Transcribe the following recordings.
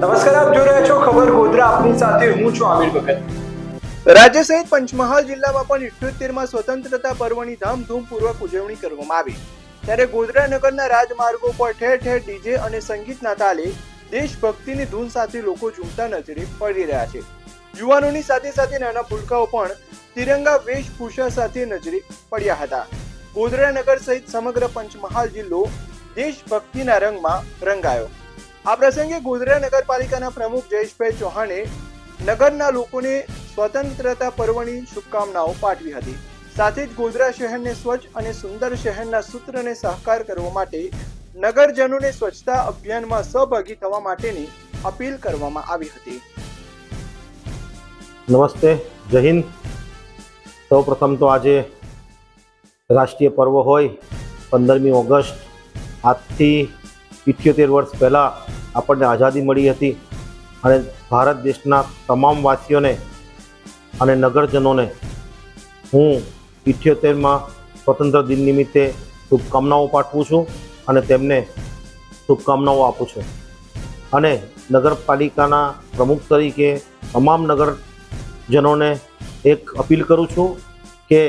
નમસ્કાર, આપ જોઈ રહ્યા છો ખબર ગોધરા. આપની સાથે હું છું આમિર ભગત. રાજ્ય સહિત પંચમહાલ જિલ્લામાં પણ 78માં સ્વતંત્રતા પર્વની ધામધૂમપૂર્વક ઉજવણી કરવામાં આવી. ત્યારે ગોધરા નગરના રાજમાર્ગો પર ઠેર ઠેર ડીજે અને સંગીતના તાલે દેશભક્તિની ધૂન સાથે લોકો ઝૂમતા નજરે પડી રહ્યા છે. યુવાનોની સાથે સાથે નાના ભૂલકાઓ પણ તિરંગા વેશભૂષા સાથે નજરે પડ્યા હતા. ગોધરા નગર સહિત સમગ્ર પંચમહાલ જિલ્લો દેશભક્તિના રંગમાં રંગાયો. આ પ્રસંગે ગોધરા નગરપાલિકાના પ્રમુખ જયેશભાઈ ચૌહાણે નગરના લોકોને સ્વતંત્રતા પર્વની શુભકામનાઓ પાઠવી હતી. સાથે જ ગોધરા શહેરને સ્વચ્છ અને સુંદર શહેરના સૂત્રને સાકાર કરવા માટે નગરજનોને સ્વચ્છતા અભિયાનમાં સહભાગી થવા માટેની અપીલ કરવામાં આવી હતી. નમસ્તે, જય હિન્દ. સૌ પ્રથમ તો આજે રાષ્ટ્રીય પર્વ હોય 15મી ઓગસ્ટ, આજથી 78 વર્ષ પહેલાં આપણને આઝાદી મળી હતી અને ભારત દેશના તમામ વાસીઓને અને નગરજનોને હું 78માં સ્વતંત્ર દિન નિમિત્તે શુભકામનાઓ પાઠવું છું અને તેમને શુભકામનાઓ આપું છું. અને નગરપાલિકાના પ્રમુખ તરીકે તમામ નગરજનોને એક અપીલ કરું છું કે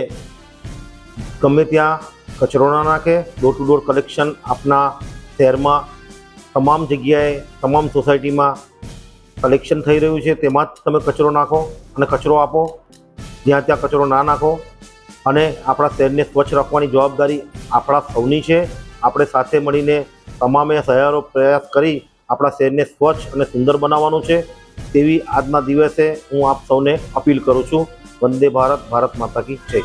ગમે ત્યાં કચરો ના નાખે. ડોર ટુ ડોર કલેક્શન આપના શહેરમાં તમામ જગ્યાએ, તમામ સોસાયટીમાં કલેક્શન થઈ રહ્યું છે. તેમાં જ તમે કચરો નાખો અને કચરો આપો. જ્યાં ત્યાં કચરો ના નાખો. અને આપણા શહેરને સ્વચ્છ રાખવાની જવાબદારી આપણા સૌની છે. આપણે સાથે મળીને તમામે સહિયારો પ્રયાસ કરી આપણા શહેરને સ્વચ્છ અને સુંદર બનાવવાનું છે. તેવી આજના દિવસે હું આપ સૌને અપીલ કરું છું. વંદે ભારત, ભારત માતા કી જય.